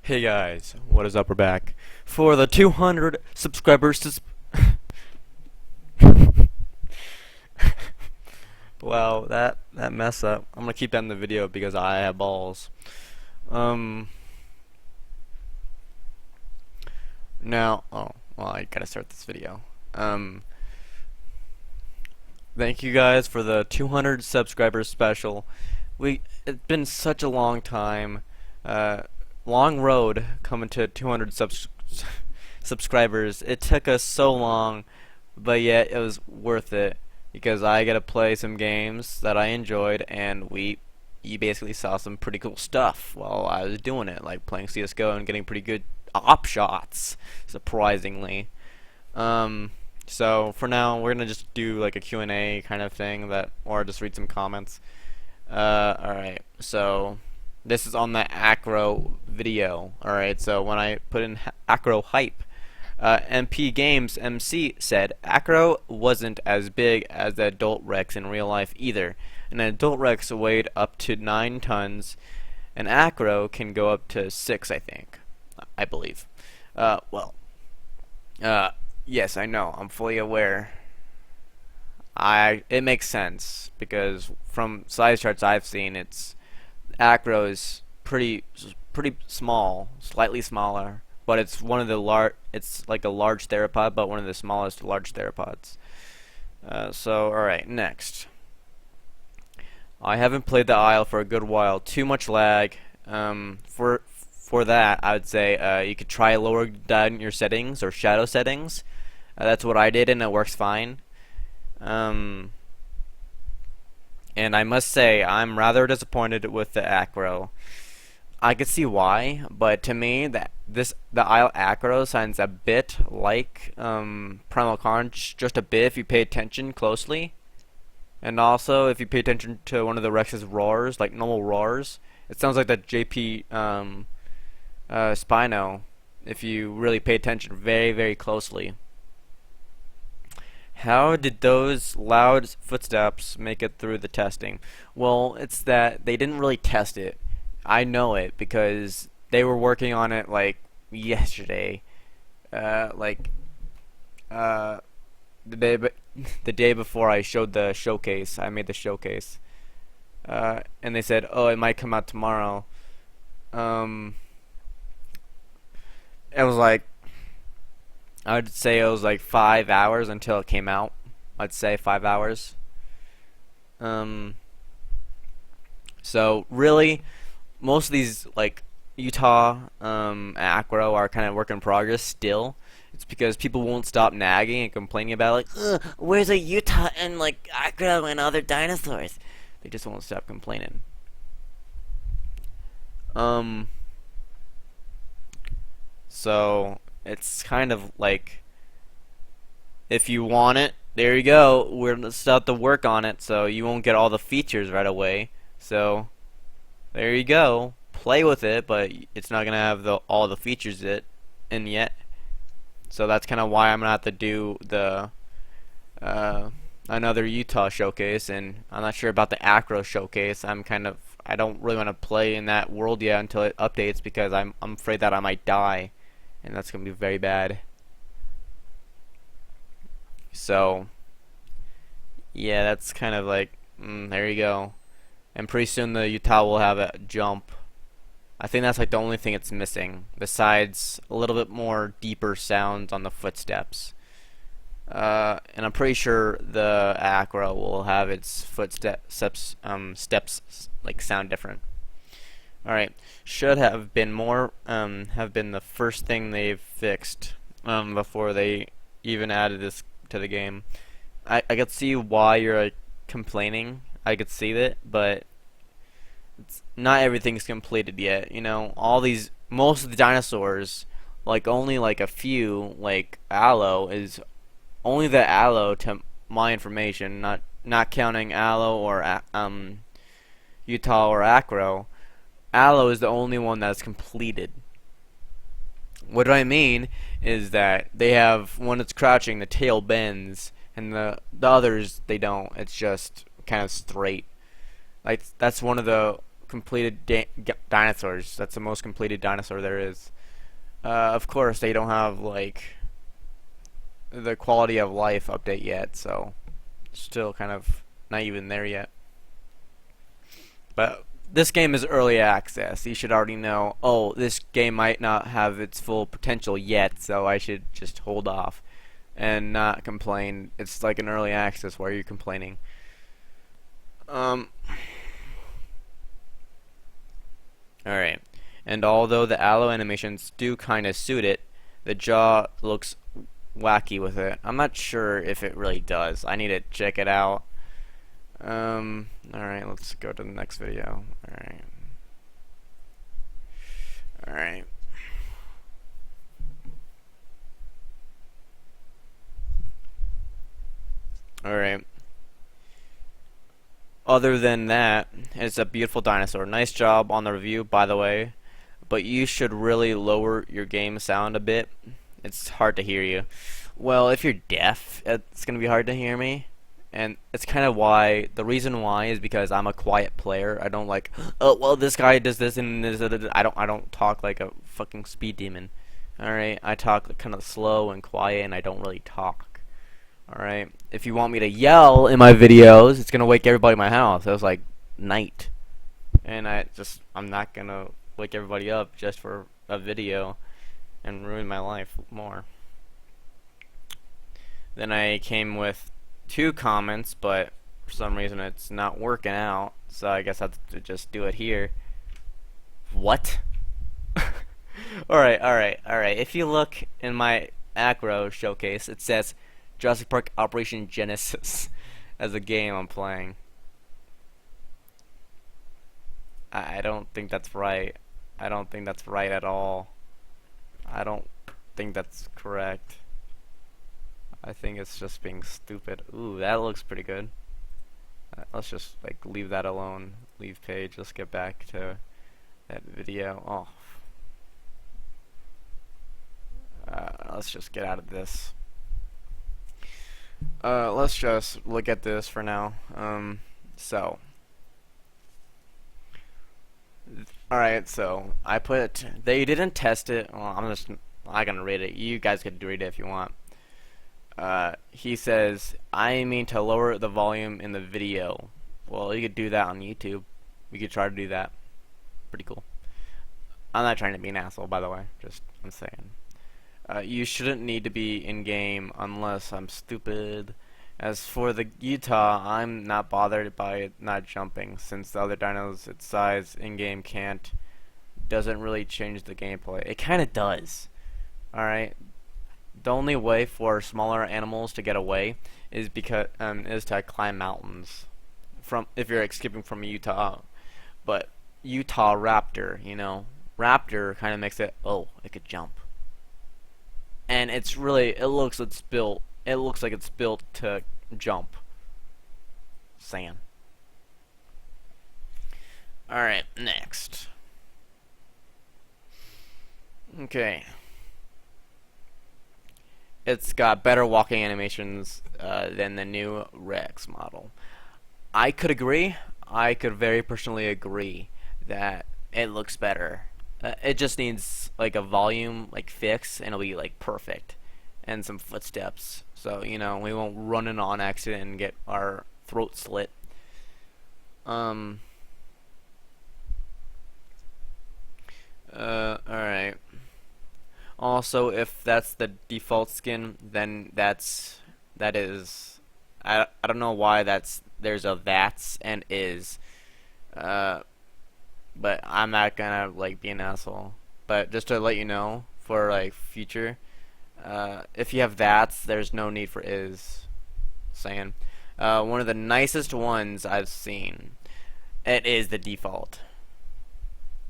Hey guys, what is up? We're back for the 200 subscribers. Wow, that mess up. I'm gonna keep that in the video because I have balls. Um, well, I gotta start this video. Thank you guys for the 200 subscribers special. It's been such a long time. Long road coming to 200 subscribers. It took us so long, but yet it was worth it because I got to play some games that I enjoyed, and you basically saw some pretty cool stuff while I was doing it, like playing CS:GO and getting pretty good op shots, surprisingly. So for now, we're gonna just do like a Q&A kind of thing, or just read some comments. Alright, so this is on the Acro video. Alright, so when I put in Acro hype, MP Games MC said Acro wasn't as big as the adult Rex in real life either. An adult Rex weighed up to 9 tons, and Acro can go up to 6, I think. I believe. Yes, I know. I'm fully aware. It makes sense because from size charts I've seen, Acro is pretty small, slightly smaller, but it's one of the it's like a large theropod, but one of the smallest large theropods. So alright, next. I haven't played the Isle for a good while. Too much lag. For that, I would say you could try lower down your settings or shadow settings. That's what I did, and it works fine. And I must say, I'm rather disappointed with the Acro. I could see why, but to me, the Isle Acro sounds a bit like Primal Carnage, just a bit if you pay attention closely. And also, if you pay attention to one of the Rex's roars, like normal roars, it sounds like that JP Spino, if you really pay attention very, very closely. How did those loud footsteps make it through the testing? Well, it's that they didn't really test it. I know it because they were working on it like yesterday. The day before I showed the showcase. I made the showcase. And they said, "Oh, it might come out tomorrow." It was like, I'd say it was like 5 hours until it came out. I'd say 5 hours. So really, most of these like Utah Acro are kind of work in progress still. It's because people won't stop nagging and complaining about like, where's a Utah and like Acro and other dinosaurs? They just won't stop complaining. So it's kind of like, if you want it, there you go. We're gonna start to work on it, so you won't get all the features right away. So there you go. Play with it, but it's not gonna have all the features in yet. So that's kind of why I'm gonna have to do the another Utah showcase, and I'm not sure about the Acro showcase. I don't really want to play in that world yet until it updates because I'm afraid that I might die, and that's gonna be very bad. So yeah, that's kind of like there you go. And pretty soon the Utah will have a jump. I think that's like the only thing it's missing, besides a little bit more deeper sounds on the footsteps. And I'm pretty sure the Acro will have its steps like sound different. Alright, should have been more have been the first thing they've fixed before they even added this to the game. I could see why you're like complaining. I could see that, but not everything's completed yet. You know, most of the dinosaurs, like only like a few, like Aloe is only the Aloe to my information, not counting Aloe or Utah or Acro. Aloe is the only one that's completed. What I mean is that they have, when it's crouching, the tail bends, and the others, they don't. It's just kind of straight. Like, that's one of the completed dinosaurs. That's the most completed dinosaur there is. Of course, they don't have like the quality of life update yet, so still kind of not even there yet. But this game is early access. You should already know, oh, this game might not have its full potential yet, so I should just hold off and not complain. It's like an early access. Why are you complaining? Alright. And although the aloe animations do kind of suit it, the jaw looks wacky with it. I'm not sure if it really does. I need to check it out. Alright, let's go to the next video. Alright. Alright. Other than that, it's a beautiful dinosaur. Nice job on the review, by the way. But you should really lower your game sound a bit. It's hard to hear you. Well, if you're deaf, it's going to be hard to hear me. And it's kind of why, the reason why is because I'm a quiet player. I don't like, oh, well, this guy does this and this, I don't talk like a fucking speed demon. Alright, I talk kind of slow and quiet, and I don't really talk. Alright, if you want me to yell in my videos, it's gonna wake everybody in my house. It was like night. And I'm not gonna wake everybody up just for a video and ruin my life more. Then I came with 2 comments, but for some reason it's not working out, so I guess I have to just do it here. What? Alright. If you look in my acro showcase, it says Jurassic Park Operation Genesis as a game I'm playing. I don't think that's right. I don't think that's right at all. I don't think that's correct. I think it's just being stupid. Ooh, that looks pretty good. Let's just like leave that alone. Leave page. Let's get back to that video. Oh. Let's just get out of this. Let's just look at this for now. Alright, so I put, they didn't test it. Well, I'm not gonna rate it. You guys could read it if you want. He says, I mean to lower the volume in the video. Well, you could do that on YouTube. We could try to do that. Pretty cool. I'm not trying to be an asshole, by the way. Just, I'm saying. You shouldn't need to be in-game unless I'm stupid. As for the Utah, I'm not bothered by it not jumping, since the other dinos its size in-game doesn't really change the gameplay. It kinda does. Alright? The only way for smaller animals to get away is to climb mountains. If you're escaping from Utah. But Utah Raptor, you know, Raptor kinda makes it, oh, it could jump. And it's really, it looks like it's built to jump. Sand. Alright, next. Okay. It's got better walking animations than the new Rex model. I could agree. I could very personally agree that it looks better. It just needs like a volume fix, and it'll be like perfect, and some footsteps, so you know we won't run in on accident and get our throat slit. Alright. Also, if that's the default skin, then that is. I don't know why there's a that's and is. But I'm not gonna be an asshole. But just to let you know, for future, if you have that's, there's no need for is. Saying, one of the nicest ones I've seen. It is the default,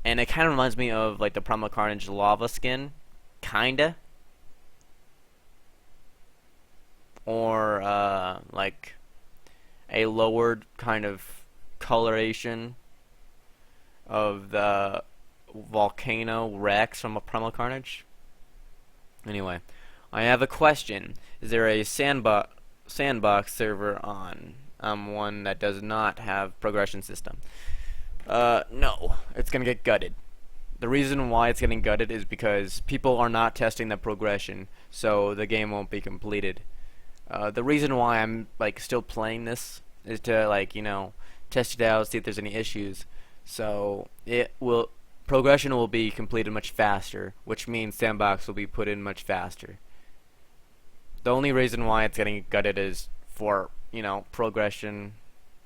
and it kind of reminds me of the Primal Carnage lava skin, kinda, or a lowered kind of coloration of the Volcano Rex from a Primal Carnage. Anyway, I have a question. Is there a sandbox server on one that does not have progression system? No, it's gonna get gutted. The reason why it's getting gutted is because people are not testing the progression, so the game won't be completed. The reason why I'm like still playing this is to like test it out, see if there's any issues. So it will progression will be completed much faster, which means sandbox will be put in much faster. The only reason why it's getting gutted is for progression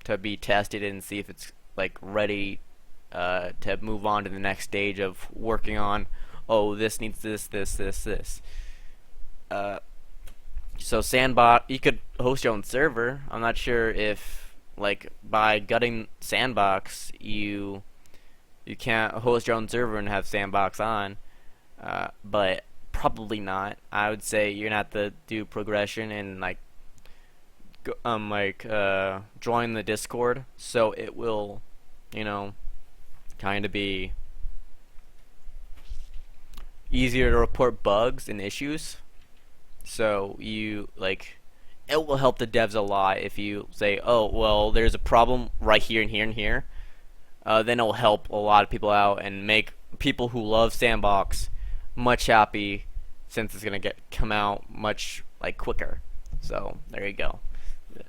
to be tested and see if it's like ready to move on to the next stage of working on. Oh, this needs this. Uh, so Sandbox, you could host your own server. I'm not sure if like by gutting Sandbox you can't host your own server and have Sandbox on, but probably not. I would say you're gonna have to do progression and join the Discord, so it will, kind of be easier to report bugs and issues. So it will help the devs a lot if you say, oh well, there's a problem right here and here and here. Then it will help a lot of people out and make people who love Sandbox much happy, since it's gonna come out much quicker. So there you go.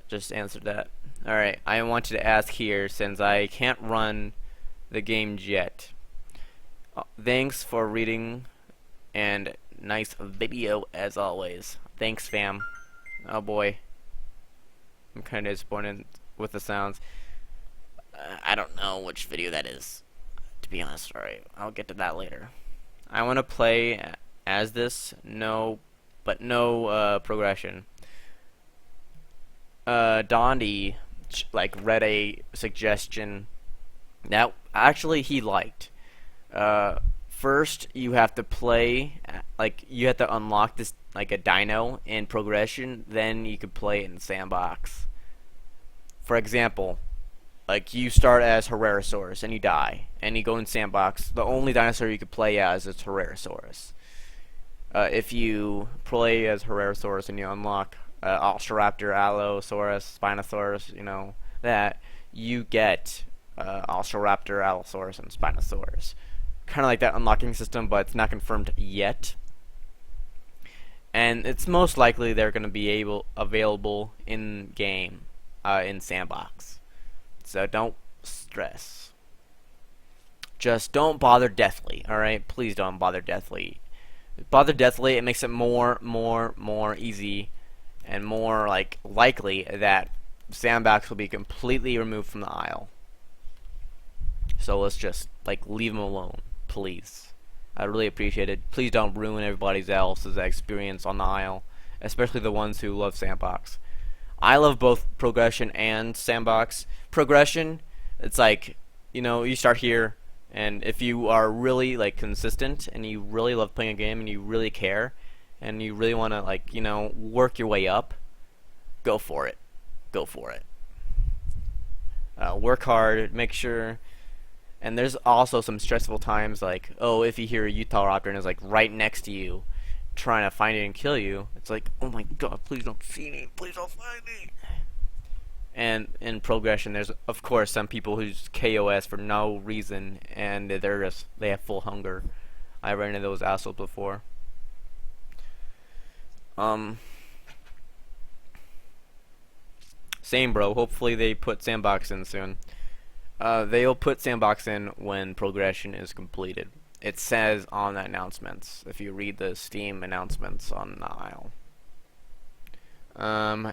Just answered that. Alright, I wanted to ask here, since I can't run the game yet. Thanks for reading, and nice video as always. Thanks, fam. Oh boy. I'm kind of disappointed with the sounds. I don't know which video that is, to be honest. Alright, I'll get to that later. I want to play as this, no progression. Dondi read a suggestion that actually he liked. First you have to play, you have to unlock this a dino in progression, then you could play it in Sandbox. For example, you start as Herrerasaurus and you die, and you go in Sandbox. The only dinosaur you could play as is Herrerasaurus. If you play as Herrerasaurus and you unlock Velociraptor, Allosaurus, Spinosaurus, that you get Velociraptor, Allosaurus, and Spinosaurus. Kind of like that unlocking system, but it's not confirmed yet. And it's most likely they're going to be available in game, in Sandbox. So don't stress. Just don't bother deathly. All right, please don't bother deathly. Bother deathly, it makes it more easy and more likely that Sandbox will be completely removed from the aisle. So let's just leave them alone, please. I really appreciate it. Please don't ruin everybody else's experience on the aisle, especially the ones who love Sandbox. I love both progression and Sandbox. Progression, it's you start here, and if you are really consistent and you really love playing a game and you really care and you really want to work your way up, go for it. Go for it. Work hard, make sure. And there's also some stressful times if you hear a Utah Raptor and it's right next to you trying to find it and kill you, it's oh my god, please don't see me, please don't find me. And in progression, there's of course some people who just KOS for no reason, and they have full hunger. I ran into those assholes before. Same, bro. Hopefully they put Sandbox in soon. They'll put Sandbox in when progression is completed. It says on the announcements, if you read the Steam announcements on the aisle.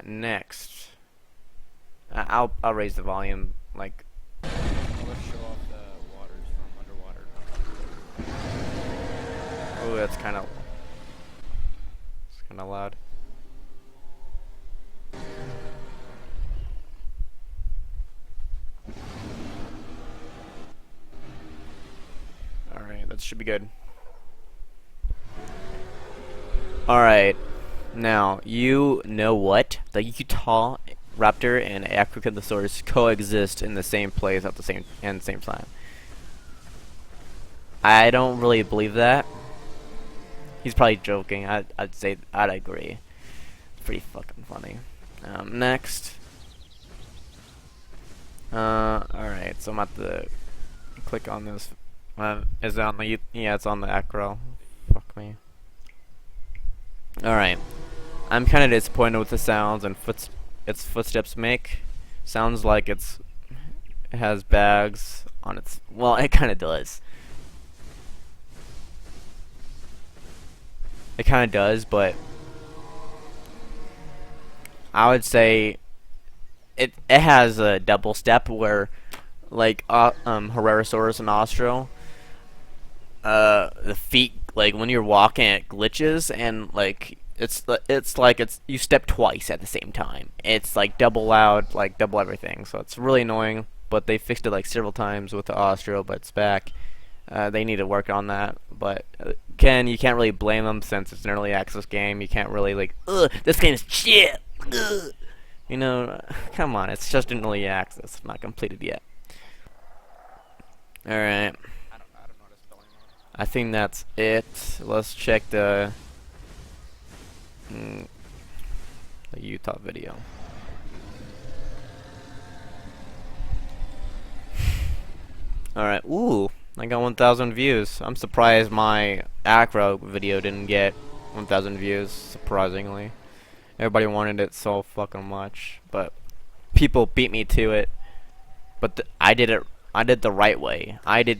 Next. I'll raise the volume, let's show off the waters from underwater. Oh, that's kind of loud. Alright, that should be good. Alright, now, you know what? The Utah Raptor and Acrocanthosaurus coexist in the same place at the same time. I don't really believe that. He's probably joking. I'd say I'd agree. It's pretty fucking funny. Next. Alright, so I'm at the click on this. Is it on the? Yeah, it's on the acro. Fuck me. All right. I'm kind of disappointed with the sounds and its footsteps make. Sounds like it has bags on its. Well, it kind of does. It kind of does, but I would say it has a double step where, like Herrerasaurus and Ostro, the feet, like when you're walking, it glitches, and like it's like you step twice at the same time. It's like double loud, like double everything. So it's really annoying. But they fixed it like several times with the Ostro, but it's back. They need to work on that, but you can't really blame them since it's an early access game. You can't really like, ugh, this game is shit. Ugh. You know, come on, it's just an early access, it's not completed yet. All right. I think that's it. Let's check the Utah video. All right. Ooh. I got 1,000 views. I'm surprised my acro video didn't get 1,000 views, surprisingly. Everybody wanted it so fucking much, but people beat me to it. But I did the right way. I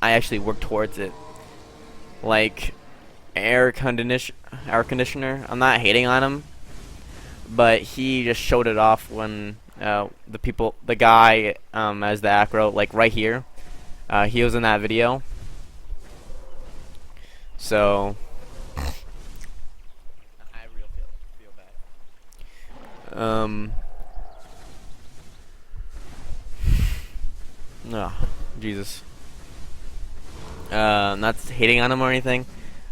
actually worked towards it. Like air conditioner. I'm not hating on him, but he just showed it off when the guy as the acro, like right here. He was in that video. So I really feel bad. Oh, Jesus. Not hating on him or anything.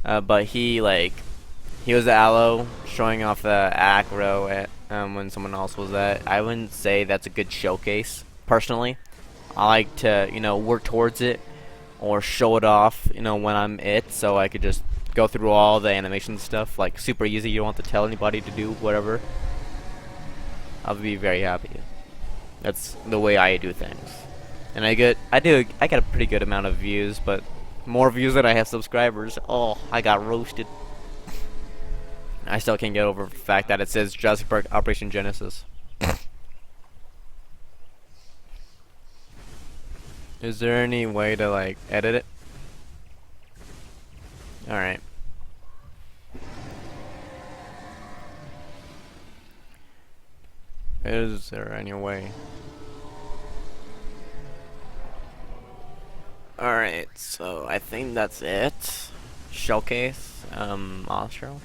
But he was the aloe showing off the acro at when someone else was at. I wouldn't say that's a good showcase, personally. I like to, work towards it or show it off, when I'm it, so I could just go through all the animation stuff, like super easy. You don't have to tell anybody to do whatever. I'll be very happy. That's the way I do things. And I get a pretty good amount of views, but more views than I have subscribers. Oh, I got roasted. I still can't get over the fact that it says Jurassic Park Operation Genesis. Is there any way to like edit it? Alright. Is there any way? Alright, so I think that's it. Showcase, Ostro.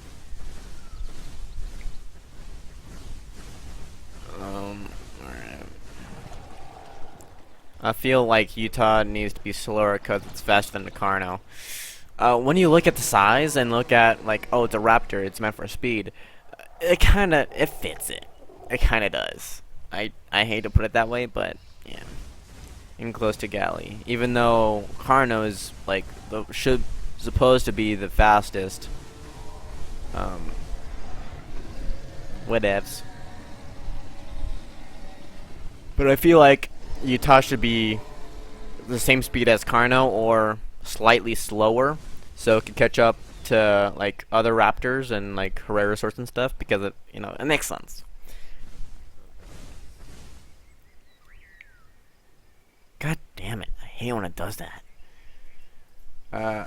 Alright. I feel like Utah needs to be slower because it's faster than the Carno. When you look at the size and look at like, oh, it's a Raptor, it's meant for speed. It fits it. It kind of does. I hate to put it that way, but yeah. In close to Galley, even though Carno is like supposed to be the fastest. Whatevs. But I feel like Utah should be the same speed as Carno or slightly slower, so it could catch up to like other Raptors and like Herrerasaurus and stuff, because it makes sense. God damn it! I hate when it does that. No!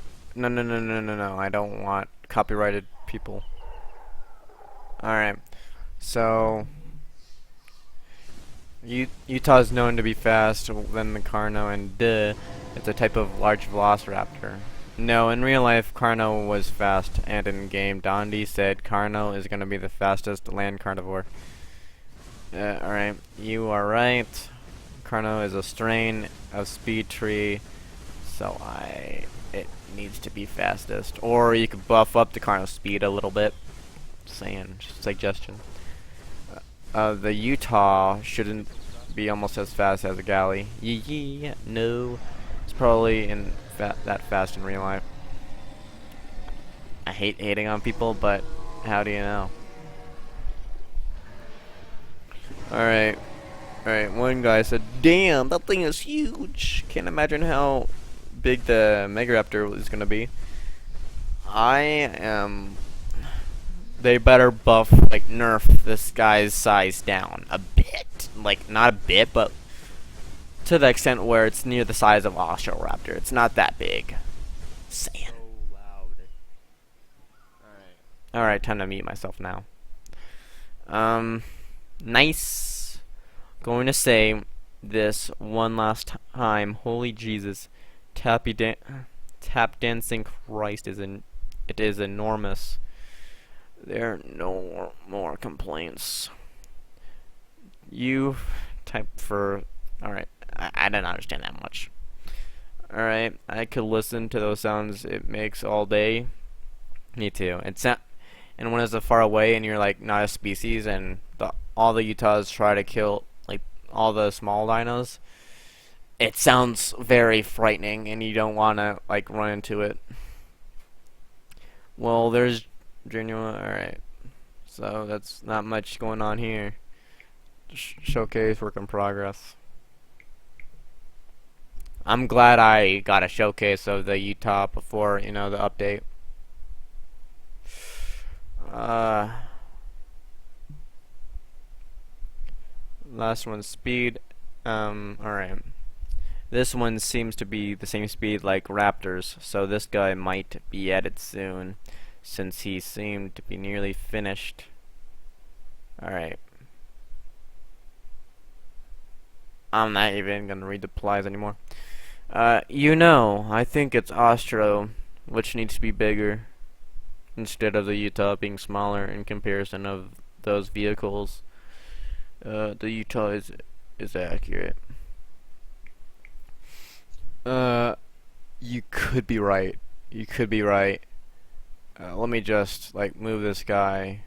I don't want copyrighted people. All right, so. Utah is known to be faster than the Carno, and it's a type of large velociraptor. No, in real life, Carno was fast, and in game, Dondi said Carno is going to be the fastest land carnivore. Alright, you are right. Carno is a strain of speed tree, so it needs to be fastest. Or you could buff up the Carno speed a little bit. Saying, just suggestion. The Utah shouldn't be almost as fast as a Galley. No. It's probably that fast in real life. I hate hating on people, but how do you know? Alright. Alright, one guy said, "Damn, that thing is huge. Can't imagine how big the Megaraptor is gonna be." I am. They better buff, like, nerf this guy's size down a bit. Like, not a bit, but to the extent where it's near the size of Osteoraptor. It's not that big. Saying. So loud. Alright, time to mute myself now. Nice. Going to say this one last time. Holy Jesus. Tap dancing Christ it is enormous. There are no more complaints. You type for. Alright, I didn't understand that much. Alright, I could listen to those sounds it makes all day. Me too. It's not. And when it's far away and you're like not a species and all the Utahs try to kill like all the small dinos, it sounds very frightening and you don't want to like run into it. Well, there's genuine. Alright, so that's not much going on here. Showcase work in progress. I'm glad I got a showcase of the Utah before, you know, the update. Last one, speed. Alright. This one seems to be the same speed like Raptors, so this guy might be added soon, since he seemed to be nearly finished. Alright. I'm not even gonna read the replies anymore. You know, I think it's Ostro, which needs to be bigger, instead of the Utah being smaller in comparison of those vehicles. The Utah is accurate. You could be right. You could be right. Let me just like move this guy.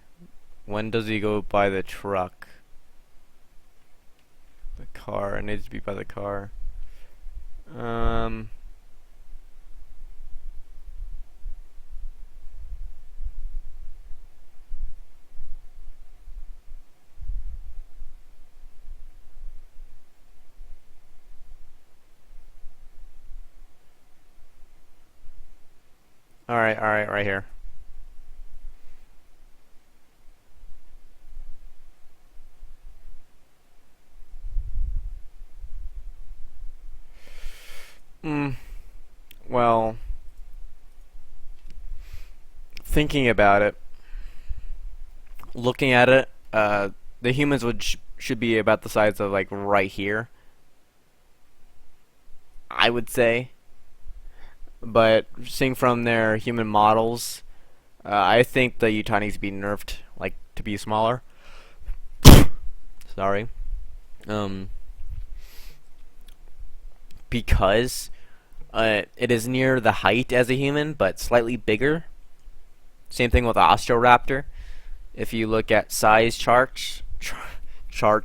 When does he go by the truck? The car. It needs to be by the car. Alright, right here. Well, thinking about it, looking at it, the humans should be about the size of like right here, I would say. But seeing from their human models, I think the Utah needs to be nerfed, like to be smaller. Sorry. Because it is near the height as a human, but slightly bigger. Same thing with Osteoraptor. If you look at size charts, oh,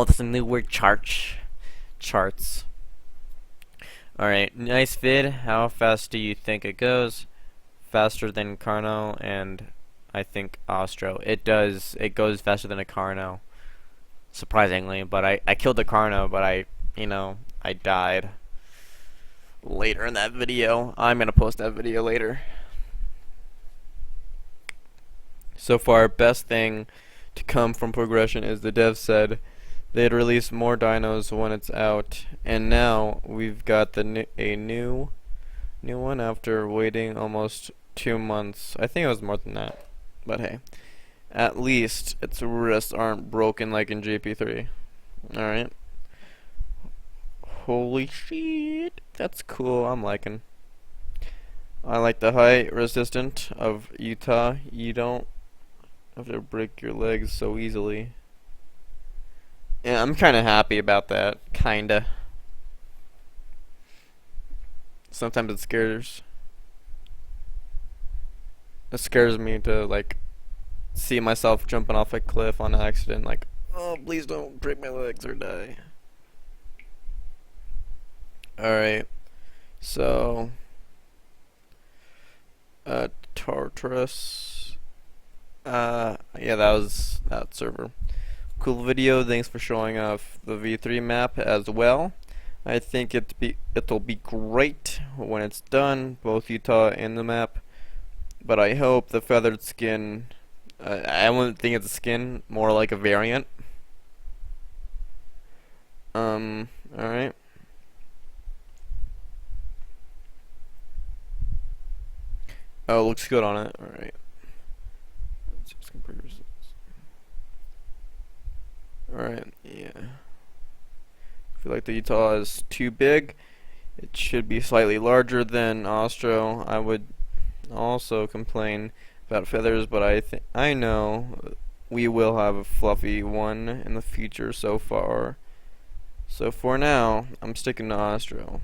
that's a new word, charts. Alright, nice vid. How fast do you think it goes? Faster than Carno and I think Ostro. It goes faster than a Carno. Surprisingly, but I killed the Carno, but I died later in that video. I'm gonna post that video later. So far, best thing to come from progression is the devs said they'd release more dinos when it's out, and now we've got a new one after waiting almost 2 months. I think it was more than that, but hey, at least its wrists aren't broken like in JP3. Alright. Holy shit, that's cool. I'm liking. I like the height resistant of Utah. You don't have to break your legs so easily. Yeah, I'm kind of happy about that. Kinda. Sometimes it scares me to like see myself jumping off a cliff on accident. Like, oh, please don't break my legs or die. Alright, so Tartarus, yeah, that was that server. Cool. cool video. Thanks for showing off the V3 map as well. I think it'll be great when it's done, both Utah and the map. But I hope the feathered skin, I wouldn't think it's a skin, more like a variant. Alright. Oh, it looks good on it. Alright. Alright, yeah. I feel like the Utah is too big. It should be slightly larger than Austro. I would also complain about feathers, but I know we will have a fluffy one in the future so far. So for now, I'm sticking to Austro.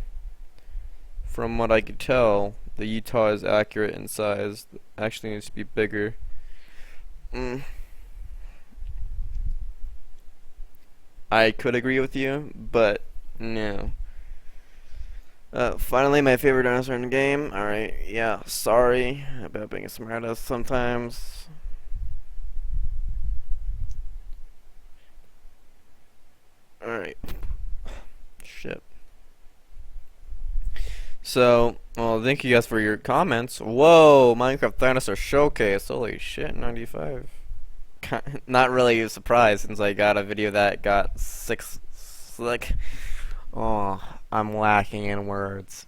From what I could tell, the Utah is accurate in size. Actually needs to be bigger. I could agree with you, but no. Finally, my favorite dinosaur in the game. Alright, yeah, sorry about being a smartass sometimes. Alright. Shit. So, well, thank you guys for your comments. Whoa, Minecraft Dinosaur Showcase. Holy shit, 95. Not really a surprise since I got a video that got 6, like, oh, I'm lacking in words.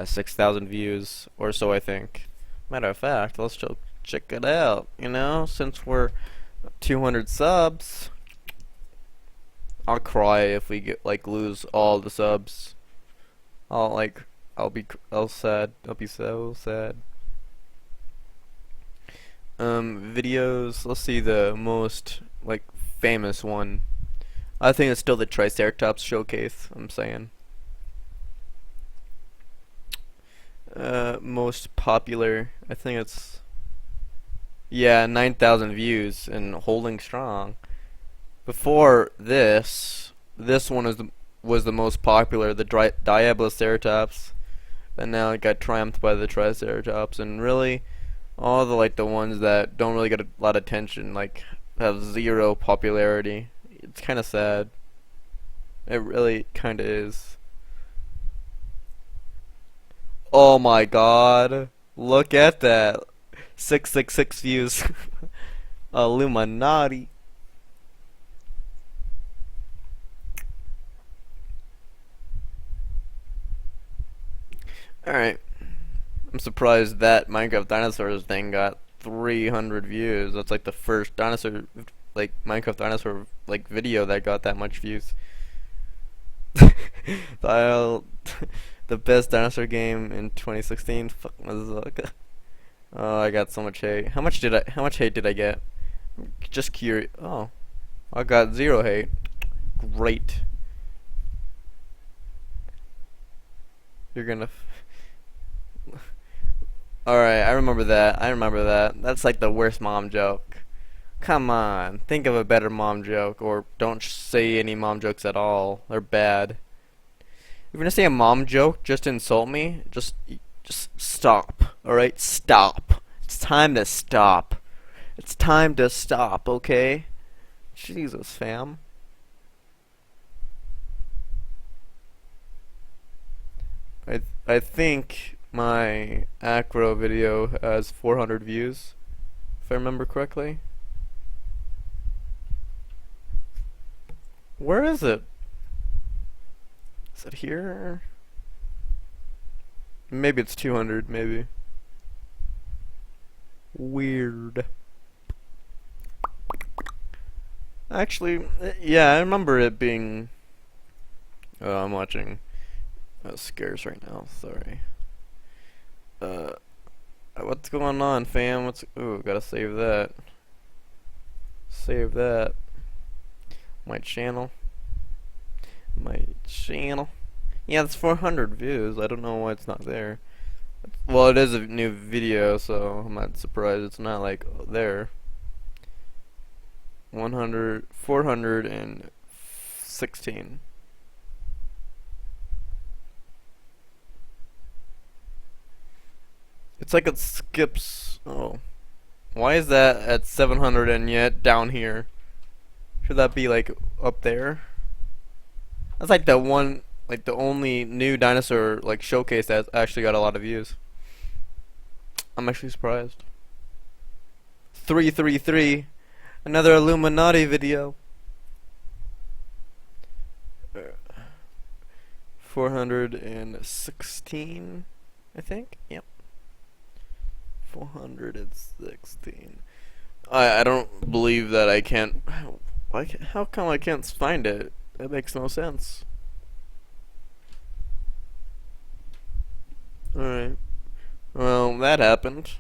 6,000 views or so, I think. Matter of fact, let's check it out. You know, since we're 200 subs, I'll cry if we lose all the subs. I'll be sad. I'll be so sad. Videos. Let's see the most famous one. I think it's still the Triceratops showcase. I'm saying. Most popular. I think it's 9,000 views and holding strong. Before this one was the most popular, the Diabloceratops, and now it got triumphed by the Triceratops. And really, all the ones that don't really get a lot of attention have zero popularity. It's kind of sad. It really kind of is. Oh my god, look at that. 666 views. Illuminati. Alright. I'm surprised that Minecraft Dinosaurs thing got 300 views. That's the first dinosaur, Minecraft Dinosaur, video that got that much views. The best dinosaur game in 2016. Fuck, oh, I got so much hate. How much hate did I get? Just curious. Oh, I got 0 hate. Great. You're gonna. Alright, I remember that. That's the worst mom joke. Come on, think of a better mom joke, or don't say any mom jokes at all. They're bad. If you're gonna say a mom joke, just insult me. Just stop. Alright, stop. It's time to stop. It's time to stop, okay? Jesus, fam. I think my acro video has 400 views, if I remember correctly. Where is it? Is it here? Maybe it's 200, maybe. Weird. Actually, yeah, I remember it being... Oh, I'm watching Scarce right now, sorry. What's going on, fam? Ooh, gotta save that. Save that. My channel. Yeah, it's 400 views. I don't know why it's not there. Well, it is a new video, so I'm not surprised it's not there. 416. It's it skips. Oh. Why is that at 700 and yet down here? Should that be like up there? That's like the one, like the only new dinosaur like showcase that actually got a lot of views. I'm actually surprised. 333, another Illuminati video. 416, I think. Yep. 416. I don't believe that I can't. How come I can't find it? That makes no sense. Alright. Well, that happened.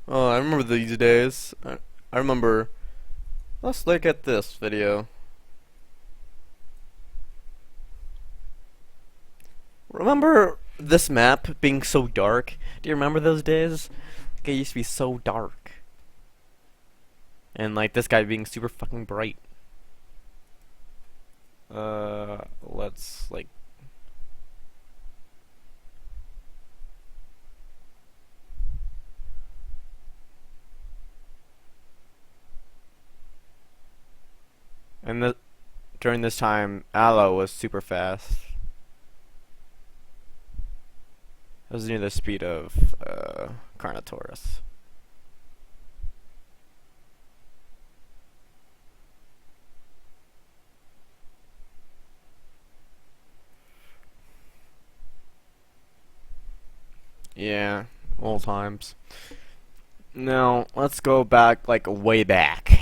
Oh, I remember these days. I remember. Let's look at this video. Remember this map being so dark? Do you remember those days? Like, it used to be so dark. And like this guy being super fucking bright. Let's like. And during this time, Aloe was super fast. It was near the speed of Carnotaurus. Yeah, old times. Now, let's go back, like, way back.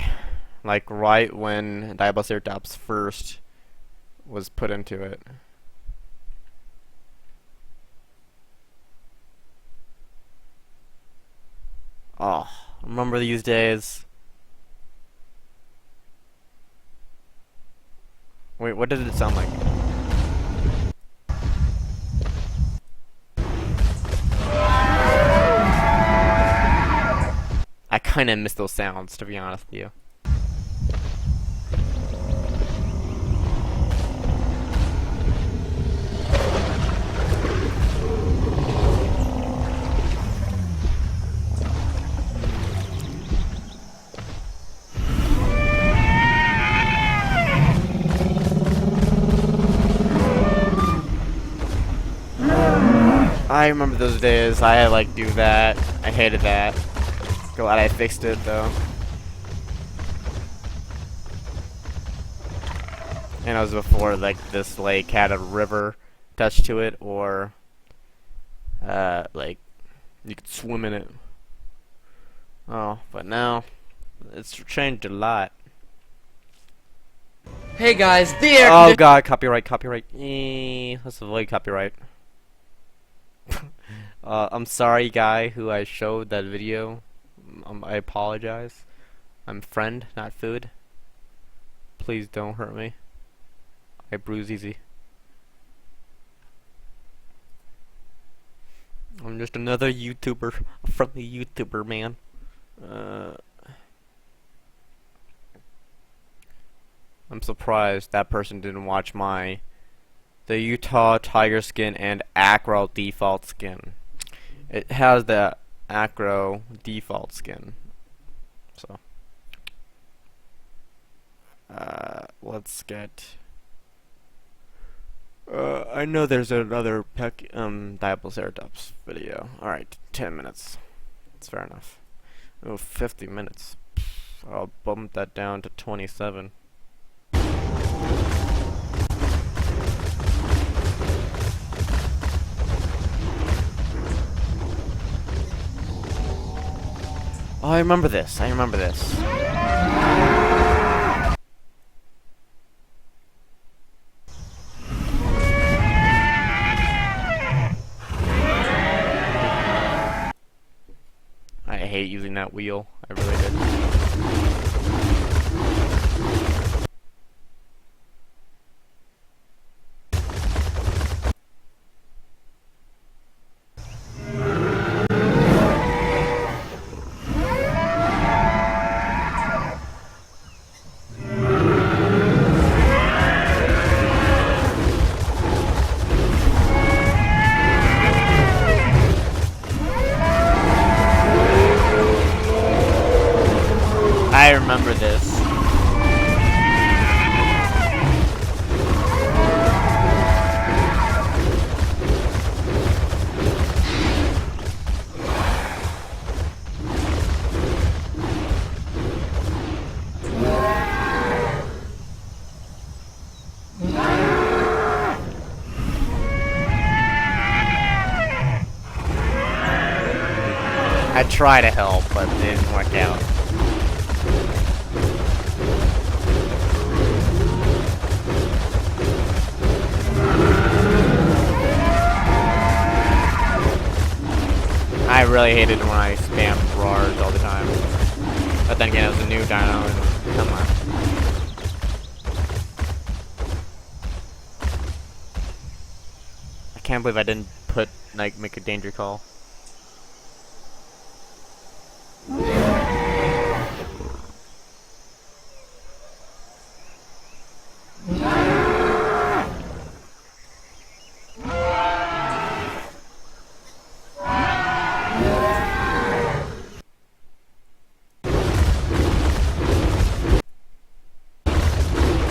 Like, right when Diabloceratops first was put into it. Oh, remember these days? Wait, what did it sound like? I kinda miss those sounds, to be honest with you. I remember those days. I had like do that. I hated that. Glad I fixed it though. And it was before like this lake had a river attached to it, or like you could swim in it. Oh, but now it's changed a lot. Hey guys, the air Oh god, copyright, copyright. Let's avoid copyright. I'm sorry, guy who I showed that video. I apologize. I'm friend, not food. Please don't hurt me. I bruise easy. I'm just another YouTuber, a friendly YouTuber, man. I'm surprised that person didn't watch the Utah Tiger skin and Acro default skin. It has the Acro default skin. So let's get I know there's another Diabloceratops video. Alright, 10 minutes. That's fair enough. Oh, 50 minutes. I'll bump that down to 27. Oh, I remember this. I remember this. I hate using that wheel. I really did. I try to help, but it didn't work out. I really hated when I spammed roars all the time. But then again, it was a new dino, and come on. I can't believe I didn't make a danger call.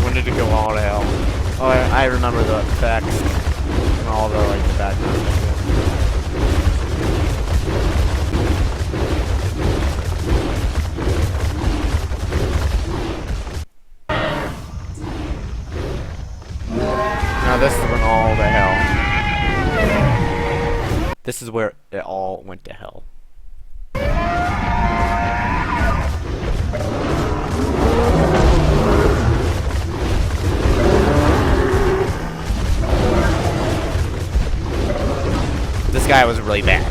When did it go all to hell? Oh, I remember the effects and all the background and shit. Now this is when all the hell. This is where it all went to hell. This guy was really bad.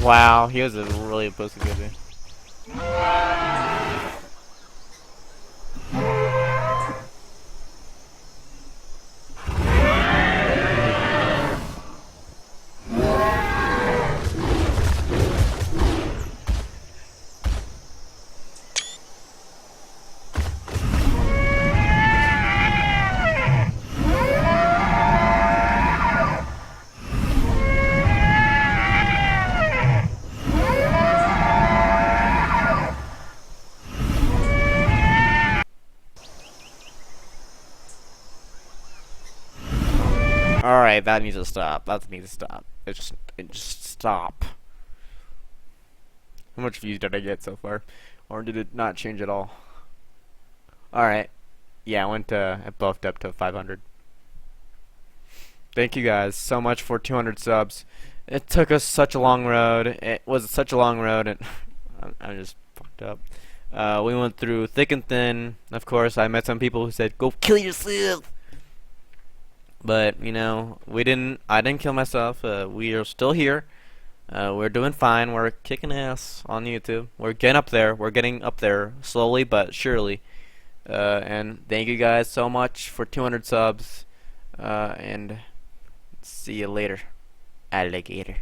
Wow, he was a really pussy good. Alright, that needs to stop. That needs to stop. It just stop. How much views did I get so far? Or did it not change at all? Alright. Yeah, it buffed up to 500. Thank you guys so much for 200 subs. It took us such a long road. It was such a long road, and I'm just fucked up. We went through thick and thin. Of course, I met some people who said, "Go kill yourself." But you know, I didn't kill myself. We are still here. We're doing fine. We're kicking ass on YouTube. We're getting up there. We're getting up there slowly but surely. And thank you guys so much for 200 subs. And see you later, alligator.